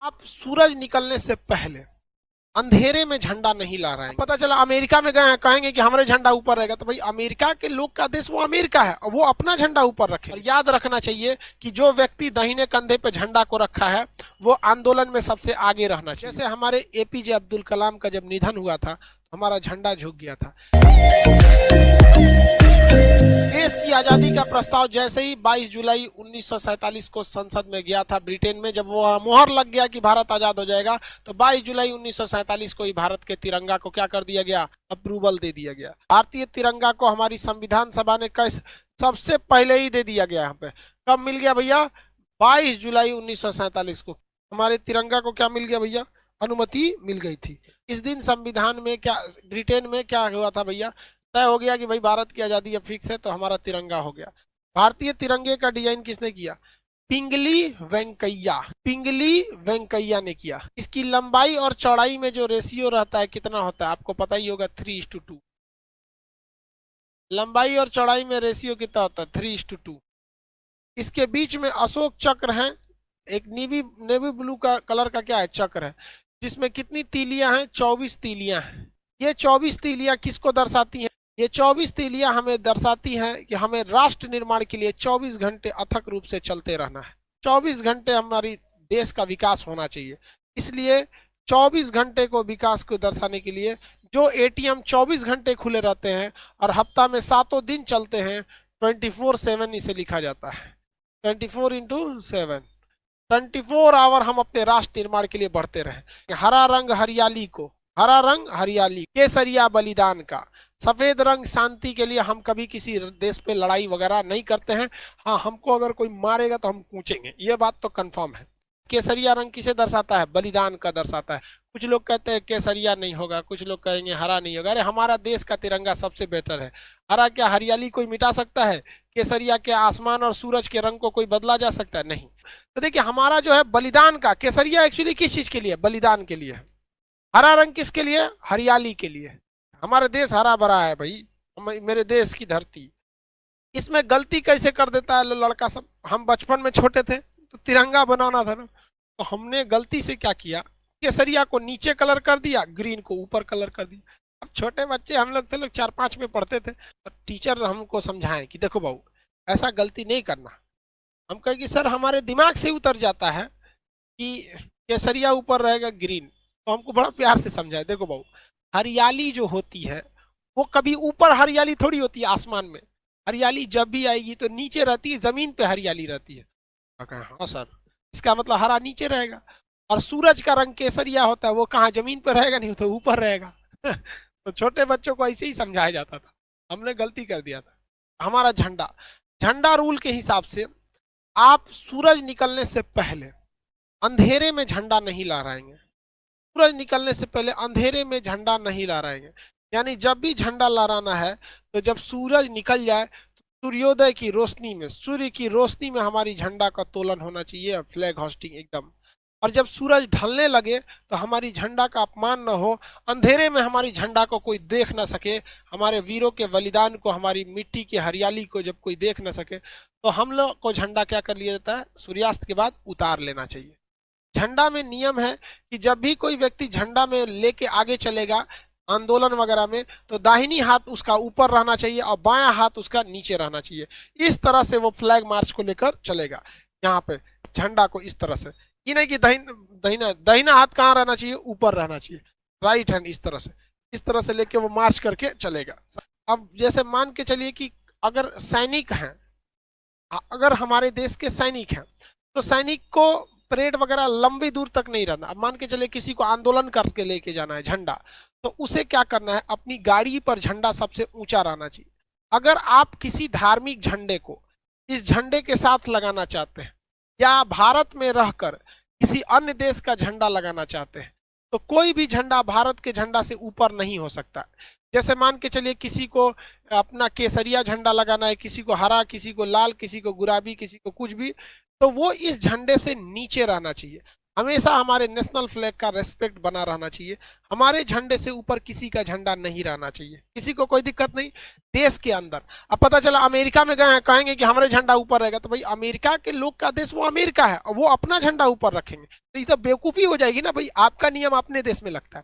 आप सूरज निकलने से पहले अंधेरे में झंडा नहीं ला रहे हैं। पता चला अमेरिका में गए हैं, कहेंगे कि हमारे झंडा ऊपर रहेगा, तो भाई अमेरिका के लोग का देश वो अमेरिका है और वो अपना झंडा ऊपर रखे। और याद रखना चाहिए कि जो व्यक्ति दाहिने कंधे पे झंडा को रखा है वो आंदोलन में सबसे आगे रहना चाहिए। जैसे हमारे एपीजे अब्दुल कलाम का जब निधन हुआ था, हमारा झंडा झुक गया था। देश की आजादी का प्रस्ताव जैसे ही 22 जुलाई 1947 को संसद में गया था ब्रिटेन में, जब वो मोहर लग गया कि भारत आजाद हो जाएगा, तो 22 जुलाई 1947 को ही भारत के तिरंगा को क्या कर दिया गया, अप्रूवल दे दिया गया। भारतीय तिरंगा को हमारी संविधान सभा ने सबसे पहले ही दे दिया गया। यहाँ पे कब मिल गया भैया, 22 जुलाई 1947 को हमारे तिरंगा को क्या मिल गया भैया, अनुमति मिल गई थी। इस दिन संविधान में क्या, ब्रिटेन में क्या हुआ था भैया, तय हो गया कि भाई भारत की आजादी अब फिक्स है, तो हमारा तिरंगा हो गया। भारतीय तिरंगे का डिजाइन किसने किया, पिंगली वेंकैया ने किया। इसकी लंबाई और चौड़ाई में जो रेशियो रहता है कितना होता है, आपको पता ही होगा, 3:2। लंबाई और चौड़ाई में रेशियो कितना होता है, 3:2। इसके बीच में अशोक चक्र है, एक नेवी ब्लू का कलर का क्या है, चक्र है, जिसमें कितनी तीलियां हैं, 24 तीलियां हैं। ये 24 तीलियां किसको दर्शाती हैं, ये 24 तीलियां हमें दर्शाती हैं कि हमें राष्ट्र निर्माण के लिए 24 घंटे अथक रूप से चलते रहना है। 24 घंटे हमारी देश का विकास होना चाहिए। इसलिए 24 घंटे को विकास को दर्शाने के लिए जो एटीएम 24 घंटे खुले रहते हैं और हफ्ता में 7 दिन चलते हैं, 24/7 इसे लिखा जाता है। 24/7, 24 आवर हम अपने राष्ट्र निर्माण के लिए बढ़ते रहें। हरा रंग हरियाली, केसरिया बलिदान का, सफेद रंग शांति के लिए। हम कभी किसी देश पे लड़ाई वगैरह नहीं करते हैं। हाँ, हमको अगर कोई मारेगा तो हम कूचेंगे, ये बात तो कंफर्म है। केसरिया रंग किसे दर्शाता है, बलिदान का दर्शाता है। कुछ लोग कहते हैं केसरिया नहीं होगा, कुछ लोग कहेंगे हरा नहीं होगा। अरे हमारा देश का तिरंगा सबसे बेहतर है। हरा क्या हरियाली कोई मिटा सकता है, केसरिया के आसमान और सूरज के रंग को कोई बदला जा सकता है, नहीं। तो देखिए हमारा जो है बलिदान का, केसरिया एक्चुअली किस चीज के लिए, बलिदान के लिए है। हरा रंग किसके लिए, हरियाली के लिए। हमारा देश हरा भरा है भाई, मेरे देश की धरती। इसमें गलती कैसे कर देता है लड़का सब। हम बचपन में छोटे थे तो तिरंगा बनाना था ना, तो हमने गलती से क्या किया, केसरिया को नीचे कलर कर दिया, ग्रीन को ऊपर कलर कर दिया। अब छोटे बच्चे हम लोग थे, लोग 4-5 में पढ़ते थे, और टीचर हमको समझाएं कि देखो बाबू ऐसा गलती नहीं करना। हम कहे कि सर हमारे दिमाग से उतर जाता है कि केसरिया ऊपर रहेगा, ग्रीन। तो हमको बड़ा प्यार से समझाए, देखो बाबू हरियाली जो होती है वो कभी ऊपर हरियाली थोड़ी होती है आसमान में। हरियाली जब भी आएगी तो नीचे रहती है, जमीन पे हरियाली रहती है। हाँ सर, इसका मतलब हरा नीचे रहेगा। और सूरज का रंग केसरिया होता है, वो कहाँ जमीन पर रहेगा, नहीं तो ऊपर रहेगा। तो छोटे बच्चों को ऐसे ही समझाया जाता था, हमने गलती कर दिया था। हमारा झंडा रूल के हिसाब से आप सूरज निकलने से पहले अंधेरे में झंडा नहीं लहराएंगे। सूरज निकलने से पहले अंधेरे में झंडा नहीं लहराएंगे। यानी जब भी झंडा लहराना है तो जब सूरज निकल जाए, सूर्योदय की रोशनी में, सूर्य की रोशनी में हमारी झंडा का तोलन होना चाहिए, फ्लैग होस्टिंग एकदम। और जब सूरज ढलने लगे तो हमारी झंडा का अपमान न हो, अंधेरे में हमारी झंडा को कोई देख ना सके, हमारे वीरों के बलिदान को, हमारी मिट्टी की हरियाली को जब कोई देख ना सके, तो हम लोग को झंडा क्या कर लिया जाता है, सूर्यास्त के बाद उतार लेना चाहिए। झंडा में नियम है कि जब भी कोई व्यक्ति झंडा में लेके आगे चलेगा आंदोलन वगैरह में, तो दाहिनी हाथ उसका ऊपर रहना चाहिए और बायां हाथ उसका नीचे रहना चाहिए। इस तरह से वो फ्लैग मार्च को लेकर चलेगा। यहाँ पे झंडा को इस तरह से, ये नहीं कि दाहिना हाथ कहाँ रहना चाहिए, ऊपर रहना चाहिए, राइट हैंड इस तरह से लेके वो मार्च करके चलेगा। अब जैसे मान के चलिए कि अगर सैनिक हैं, अगर हमारे देश के सैनिक हैं, तो सैनिक को परेड वगैरह लंबी दूर तक नहीं रहना। अब मान के चले किसी को आंदोलन करके लेके जाना है झंडा, तो उसे क्या करना है, अपनी गाड़ी पर झंडा सबसे ऊंचा रहना चाहिए। अगर आप किसी धार्मिक झंडे को इस झंडे के साथ लगाना चाहते हैं, या भारत में रहकर किसी अन्य देश का झंडा लगाना चाहते हैं, तो कोई भी झंडा भारत के झंडा से ऊपर नहीं हो सकता। जैसे मान के चलिए किसी को अपना केसरिया झंडा लगाना है, किसी को हरा, किसी को लाल, किसी को गुलाबी, किसी को कुछ भी, तो वो इस झंडे से नीचे रहना चाहिए। हमेशा हमारे नेशनल फ्लैग का रेस्पेक्ट बना रहना चाहिए। हमारे झंडे से ऊपर किसी का झंडा नहीं रहना चाहिए, किसी को कोई दिक्कत नहीं। देश के अंदर अब पता चला अमेरिका में गए हैं, कहेंगे कि हमारे झंडा ऊपर रहेगा, तो भाई अमेरिका के लोग का देश वो अमेरिका है और वो अपना झंडा ऊपर रखेंगे, तो ये तो बेवकूफी हो जाएगी ना भाई। आपका नियम अपने देश में लगता है।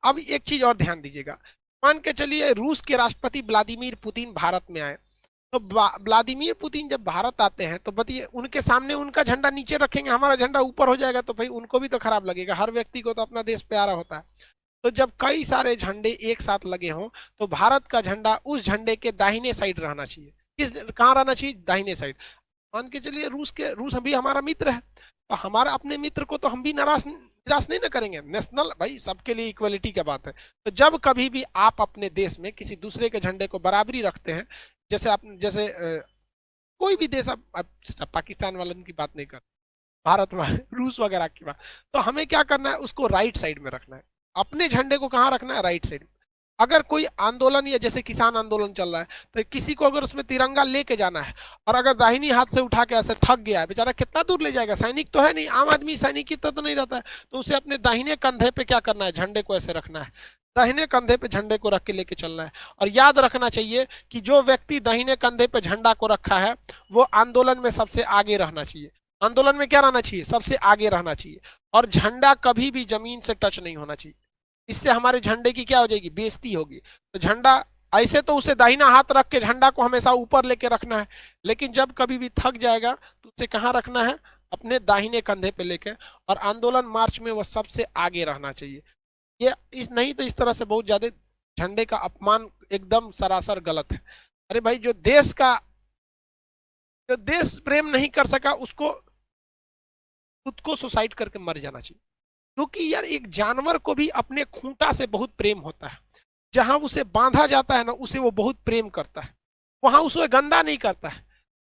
अब एक चीज और ध्यान दीजिएगा, मान के चलिए रूस के राष्ट्रपति व्लादिमीर पुतिन भारत में आए, तो व्लादिमीर पुतिन जब भारत आते हैं तो बताइए उनके सामने उनका झंडा नीचे रखेंगे, हमारा झंडा ऊपर हो जाएगा, तो भाई उनको भी तो खराब लगेगा। हर व्यक्ति को तो अपना देश प्यारा होता है। तो जब कई सारे झंडे एक साथ लगे हों तो भारत का झंडा उस झंडे के दाहिने साइड रहना चाहिए। किस कहाँ रहना चाहिए? दाहिने साइड। मान के चलिए रूस अभी हमारा मित्र है, तो हमारा अपने मित्र को तो हम भी निराश नहीं ना करेंगे। नेशनल भाई सबके लिए इक्वलिटी की बात है। तो जब कभी भी आप अपने देश में किसी दूसरे के झंडे को बराबरी रखते हैं, जैसे कोई भी देश, आप पाकिस्तान वालों की बात नहीं कर, भारत वाले, रूस वगैरह की बात, तो हमें क्या करना है? उसको राइट साइड में रखना है। अपने झंडे को कहाँ रखना है? राइट साइड में। अगर कोई आंदोलन या जैसे किसान आंदोलन चल रहा है, तो किसी को अगर उसमें तिरंगा लेके जाना है और अगर दाहिनी हाथ से उठा के ऐसे थक गया है बेचारा, कितना दूर ले जाएगा? सैनिक तो है नहीं, आम आदमी सैनिक की तो नहीं रहता है, तो उसे अपने दाहिने कंधे पे क्या करना है? झंडे को ऐसे रखना है, दाहिने कंधे पे झंडे को रख के लेके चलना है। और याद रखना चाहिए कि जो व्यक्ति दाहिने कंधे पे झंडा को रखा है वो आंदोलन में सबसे आगे रहना चाहिए। आंदोलन में क्या रहना चाहिए? सबसे आगे रहना चाहिए। और झंडा कभी भी जमीन से टच नहीं होना चाहिए, इससे हमारे झंडे की क्या हो जाएगी? बेइज्जती होगी। तो झंडा ऐसे तो उसे दाहिना हाथ रख के झंडा को हमेशा ऊपर लेके रखना है, लेकिन जब कभी भी थक जाएगा तो उसे कहाँ रखना है? अपने दाहिने कंधे पे लेके। और आंदोलन मार्च में वह सबसे आगे रहना चाहिए। ये इस नहीं तो इस तरह से बहुत ज्यादा झंडे का अपमान एकदम सरासर गलत है। अरे भाई जो देश प्रेम नहीं कर सका उसको खुद को सुसाइड करके मर जाना चाहिए। क्योंकि यार एक जानवर को भी अपने खूंटा से बहुत प्रेम होता है, जहां उसे बांधा जाता है ना उसे वो बहुत प्रेम करता है, वहां उसे गंदा नहीं करता है।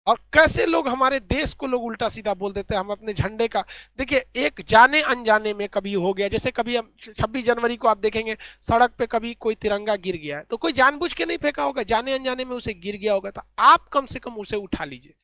और कैसे लोग हमारे देश को लोग उल्टा सीधा बोल देते हैं। हम अपने झंडे का देखिए, एक जाने अनजाने में कभी हो गया, जैसे कभी हम 26 जनवरी को आप देखेंगे सड़क पे कभी कोई तिरंगा गिर गया है, तो कोई जानबूझ के नहीं फेंका होगा, जाने अनजाने में उसे गिर गया होगा, तो आप कम से कम उसे उठा लीजिए।